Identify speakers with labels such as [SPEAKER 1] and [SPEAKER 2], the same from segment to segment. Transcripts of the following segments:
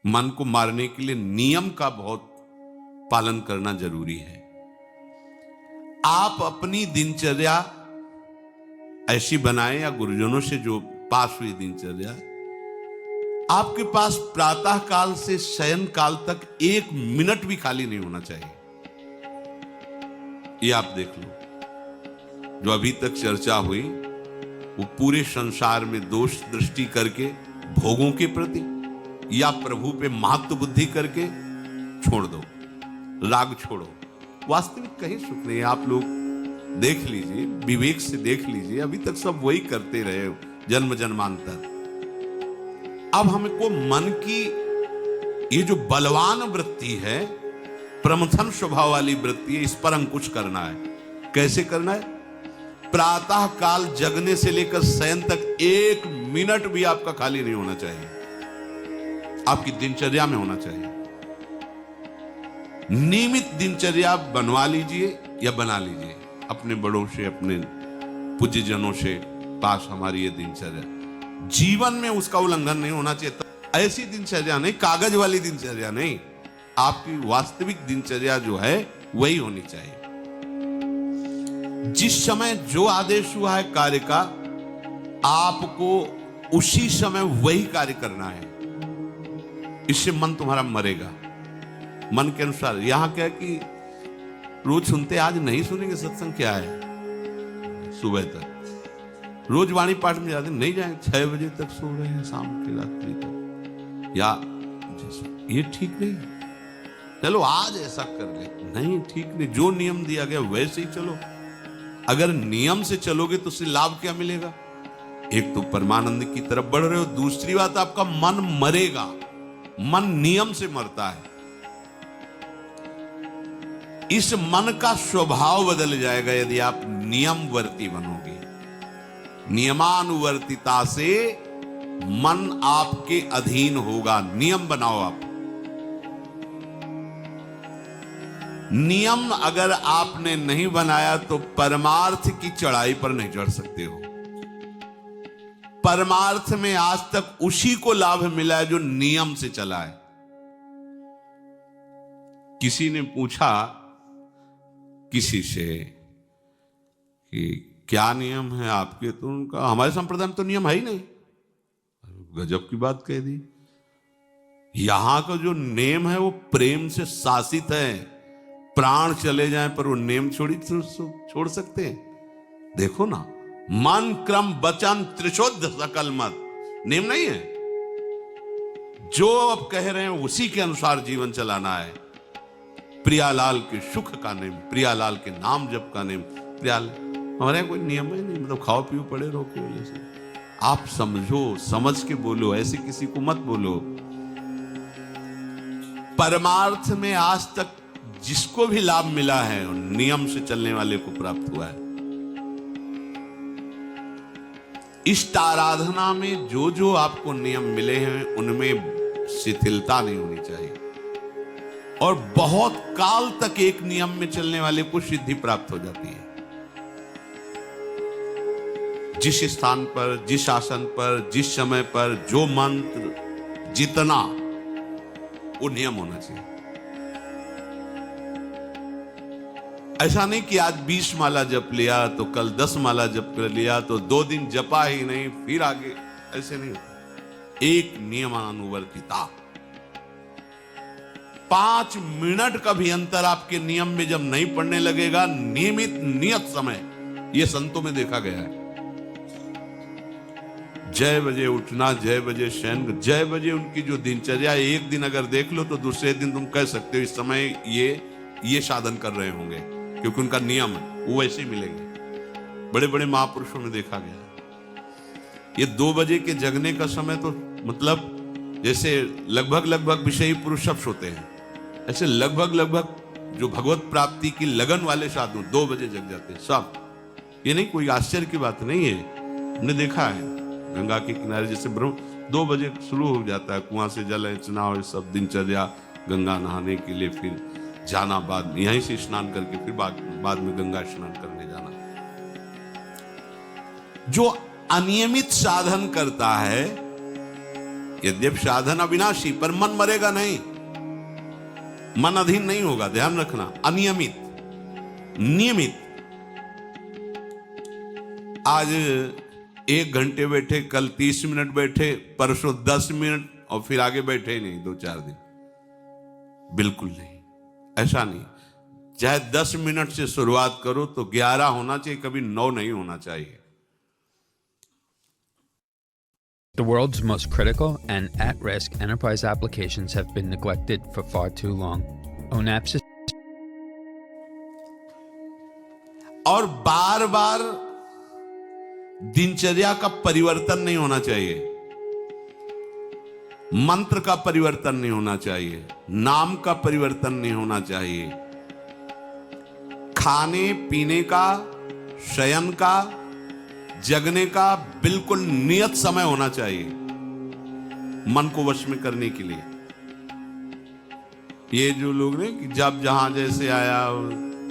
[SPEAKER 1] मन को मारने के लिए नियम का बहुत पालन करना जरूरी है। आप अपनी दिनचर्या ऐसी बनाएं, या गुरुजनों से जो पास हुई दिनचर्या, आपके पास प्रातः काल से शयन काल तक 1 मिनट भी खाली नहीं होना चाहिए। ये आप देख लो, जो अभी तक चर्चा हुई वो पूरे संसार में दोष दृष्टि करके भोगों के प्रति या प्रभु पे महत्व बुद्धि करके छोड़ दो, राग छोड़ो। वास्तविक कहीं सुख नहीं है। आप लोग देख लीजिए, विवेक से देख लीजिए, अभी तक सब वही करते रहे जन्म जन्मांतर। अब हमको मन की ये जो बलवान वृत्ति है, प्रमथन स्वभाव वाली वृत्ति है, इस पर अंकुश करना है। कैसे करना है? प्रातः काल जगने से लेकर शयन तक 1 मिनट भी आपका खाली नहीं होना चाहिए, आपकी दिनचर्या में होना चाहिए। नियमित दिनचर्या बनवा लीजिए या बना लीजिए अपने बड़ों से, अपने पूज्य जनों से पास हमारी ये दिनचर्या, जीवन में उसका उल्लंघन नहीं होना चाहिए। ऐसी दिनचर्या नहीं, कागज वाली दिनचर्या नहीं, आपकी वास्तविक दिनचर्या जो है वही होनी चाहिए। जिस समय जो आदेश हुआ है कार्य का, आपको उसी समय वही कार्य करना है। इससे मन तुम्हारा मरेगा, मन के अनुसार। यहां क्या है कि रोज सुनते, आज नहीं सुनेंगे सत्संग, क्या है सुबह तक रोज वाणी पाठ में जाते, नहीं जाएंगे, 6 बजे तक सो रहे हैं शाम की रात्रि तक, या ये ठीक नहीं। चलो आज ऐसा कर ले, नहीं ठीक नहीं, जो नियम दिया गया वैसे ही चलो। अगर नियम से चलोगे तो उससे लाभ क्या मिलेगा? एक तो परमानंद की तरफ बढ़ रहे हो, दूसरी बात आपका मन मरेगा। मन नियम से मरता है। इस मन का स्वभाव बदल जाएगा यदि आप नियमवर्ती बनोगे। नियमानुवर्तिता से मन आपके अधीन होगा। नियम बनाओ आप। नियम अगर आपने नहीं बनाया तो परमार्थ की चढ़ाई पर नहीं चढ़ सकते हो। परमार्थ में आज तक उसी को लाभ मिला है जो नियम से चला है। किसी ने पूछा किसी से कि क्या नियम है आपके, तो उनका हमारे संप्रदाय में तो नियम है ही नहीं। गजब की बात कह दी। यहां का जो नेम है वो प्रेम से शासित है। प्राण चले जाएं पर वो नेम छोड़ सकते हैं? देखो ना, मन क्रम वचन त्रिशुद्ध सकल मत, नेम नहीं है। जो अब कह रहे हैं उसी के अनुसार जीवन चलाना है। प्रियालाल के सुख का नेम, प्रियालाल के नाम जप का नेम। प्रियालाल हमारे यहाँ कोई नियम ही नहीं, मतलब खाओ पियो पड़े रहो की वजह से। आप समझो, समझ के बोलो, ऐसे किसी को मत बोलो। परमार्थ में आज तक जिसको भी लाभ मिला है नियम से चलने वाले को प्राप्त हुआ है। इष्ट आराधना में जो जो आपको नियम मिले हैं उनमें शिथिलता नहीं होनी चाहिए, और बहुत काल तक एक नियम में चलने वाले को सिद्धि प्राप्त हो जाती है। जिस स्थान पर, जिस आसन पर, जिस समय पर जो मंत्र जितना, वो नियम होना चाहिए। ऐसा नहीं कि आज 20 माला जप लिया तो कल 10 माला जप कर लिया तो 2 दिन जपा ही नहीं फिर आगे, ऐसे नहीं होता। एक नियमानुवर्तिता। 5 मिनट का भी अंतर आपके नियम में जब नहीं पड़ने लगेगा, नियमित नियत समय, यह संतों में देखा गया है। 6 बजे उठना, 6 बजे शयन, 6 बजे उनकी जो दिनचर्या, एक दिन अगर देख लो तो दूसरे दिन तुम कह सकते हो इस समय ये साधन कर रहे होंगे, क्योंकि उनका नियम है, वो वैसे ही मिलेंगे। बड़े बड़े महापुरुषों में देखा गया। ये 2 बजे के जगने का समय तो मतलब जैसे लगभग विषयी पुरुष सब सोते हैं, ऐसे लगभग जो भगवत प्राप्ति की लगन वाले साधु 2 बजे जग जाते हैं सब। ये नहीं कोई आश्चर्य की बात नहीं है, हमने देखा है। गंगा के किनारे जैसे 2 बजे शुरू हो जाता है, कुआं से जल अर्चना और सब दिनचर्या, गंगा नहाने के लिए फिर जाना, बाद में यहीं से स्नान करके फिर बाद में गंगा स्नान करने जाना। जो अनियमित साधन करता है यद्यपि साधन अविनाशी, पर मन मरेगा नहीं, मन अधीन नहीं होगा, ध्यान रखना। अनियमित, नियमित। आज 1 घंटे बैठे, कल 30 मिनट बैठे, परसों 10 मिनट, और फिर आगे बैठे ही नहीं 2-4 दिन, बिल्कुल नहीं, ऐसा नहीं। चाहे 10 मिनट से शुरुआत करो तो 11 होना चाहिए, कभी 9 नहीं होना चाहिए।
[SPEAKER 2] The world's most critical and at-risk enterprise applications have been neglected for far too long. ONAPS
[SPEAKER 1] और बार बार दिनचर्या का परिवर्तन नहीं होना चाहिए, मंत्र का परिवर्तन नहीं होना चाहिए, नाम का परिवर्तन नहीं होना चाहिए, खाने पीने का, शयन का, जगने का बिल्कुल नियत समय होना चाहिए मन को वश में करने के लिए। ये जो लोग ने कि जब जहां जैसे आया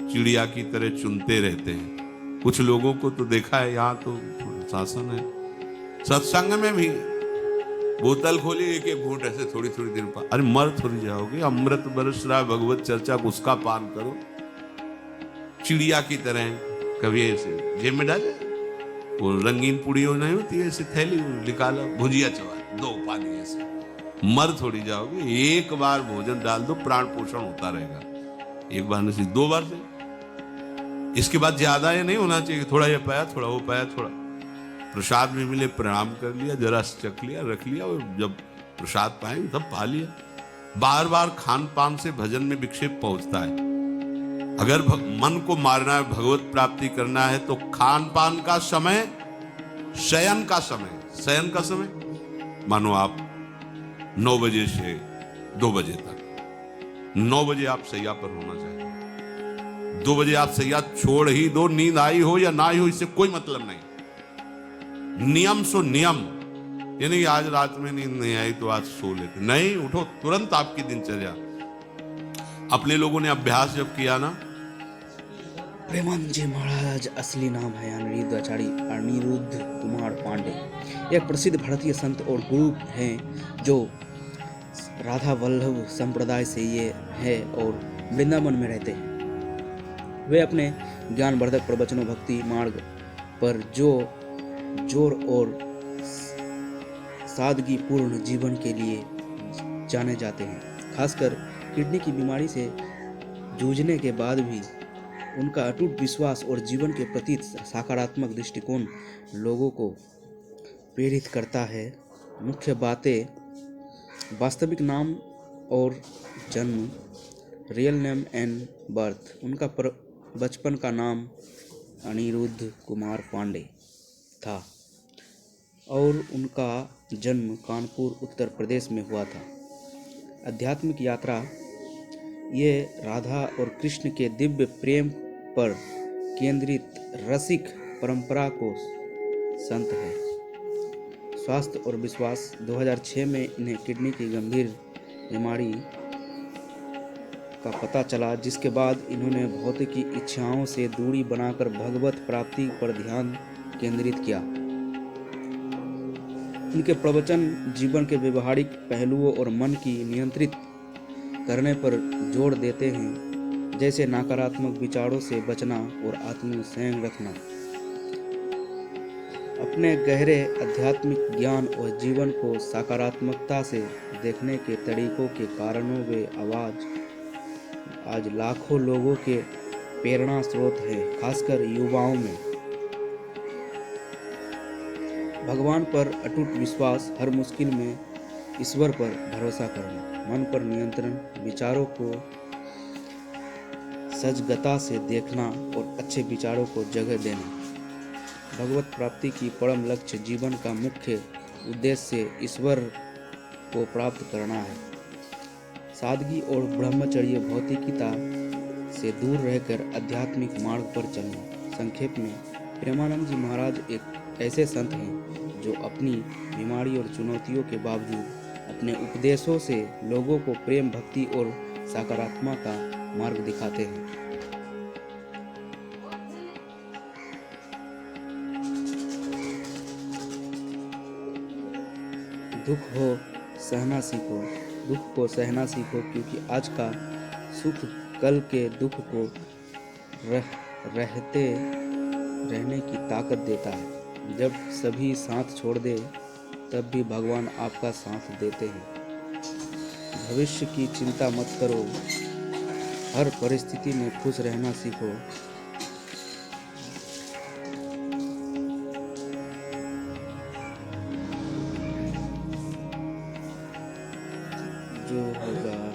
[SPEAKER 1] चिड़िया की तरह चुनते रहते हैं, कुछ लोगों को तो देखा है, यहां तो शासन है, सत्संग में भी बोतल खोली, एक घूंट ऐसे थोड़ी थोड़ी देर पर, अरे मर थोड़ी जाओगे, अमृत बरस रहा भगवत चर्चा, उसका पान करो। चिड़िया की तरह कभी ऐसे जेब में डाले, वो रंगीन पुड़ियों नहीं होती है, ऐसे थैली निकाला, भुजिया चवा दो, पानी, ऐसे मर थोड़ी जाओगे। एक बार भोजन डाल दो, प्राण पोषण होता रहेगा, एक बार नहीं 2 बार से। इसके बाद ज्यादा ये नहीं होना चाहिए, थोड़ा ये पाया, थोड़ा वो पाया, थोड़ा प्रसाद में मिले प्रणाम कर लिया, जरा चख लिया, रख लिया, और जब प्रसाद पाएंगे तब पा लिया। बार बार खान पान से भजन में विक्षेप पहुंचता है। अगर मन को मारना है, भगवत प्राप्ति करना है, तो खान पान का समय, शयन का समय, शयन का समय मानो आप 9 बजे से 2 बजे तक, 9 बजे आप सैया पर होना चाहिए। 2 बजे आप सैया छोड़ ही दो, नींद आई हो या ना आई हो, इससे कोई मतलब नहीं। नियम सो नियम, यानी आज रात में नींद नहीं आई तो आज सो लेते नहीं, उठो तुरंत आपकी दिनचर्या। अपने लोगों ने अभ्यास जब किया ना,
[SPEAKER 3] प्रेमानंद जी महाराज असली नाम है अनिरुद्ध कुमार पांडे, एक प्रसिद्ध भारतीय संत और गुरु हैं जो राधा वल्लभ संप्रदाय से ये है और वृंदावन में रहते हैं। वे अपने ज्ञानवर्धक प्रवचनों, भक्ति मार्ग पर जो जोर और सादगी पूर्ण जीवन के लिए जाने जाते हैं। खासकर किडनी की बीमारी से जूझने के बाद भी उनका अटूट विश्वास और जीवन के प्रति सकारात्मक दृष्टिकोण लोगों को प्रेरित करता है। मुख्य बातें: वास्तविक नाम और जन्म, रियल नेम एंड बर्थ। उनका बचपन का नाम अनिरुद्ध कुमार पांडे था और उनका जन्म कानपुर, उत्तर प्रदेश में हुआ था। आध्यात्मिक यात्रा: ये राधा और कृष्ण के दिव्य प्रेम पर केंद्रित रसिक परंपरा को संत है। स्वास्थ्य और विश्वास: 2006 में इन्हें किडनी की गंभीर बीमारी का पता चला, जिसके बाद इन्होंने भौतिक इच्छाओं से दूरी बनाकर भगवत प्राप्ति पर ध्यान केंद्रित किया। उनके प्रवचन जीवन के व्यवहारिक पहलुओं और मन की नियंत्रित करने पर जोर देते हैं, जैसे नकारात्मक विचारों से बचना और आत्मसंयम रखना। अपने गहरे आध्यात्मिक ज्ञान और जीवन को सकारात्मकता से देखने के तरीकों के कारणों वे आज लाखों लोगों के प्रेरणा स्रोत हैं, खासकर युवाओं में। भगवान पर अटूट विश्वास: हर मुश्किल में ईश्वर पर भरोसा करना, मन पर नियंत्रण, विचारों को सजगता से देखना और अच्छे विचारों को जगह देना। भगवत प्राप्ति की परम लक्ष्य जीवन का मुख्य उद्देश्य ईश्वर को प्राप्त करना है। सादगी और ब्रह्मचर्य: भौतिकता से दूर रहकर आध्यात्मिक मार्ग पर चलना। संक्षेप में, प्रेमानंद जी महाराज एक ऐसे संत हैं जो अपनी बीमारी और चुनौतियों के बावजूद अपने उपदेशों से लोगों को प्रेम, भक्ति और सकारात्मक का मार्ग दिखाते हैं। दुख हो सहना सीखो, दुख को सहना सीखो, क्योंकि आज का सुख कल के दुख को रहते रहने की ताकत देता है। जब सभी साथ छोड़ दे तब भी भगवान आपका साथ देते हैं। भविष्य की चिंता मत करो, हर परिस्थिति में खुश रहना सीखो। जो होगा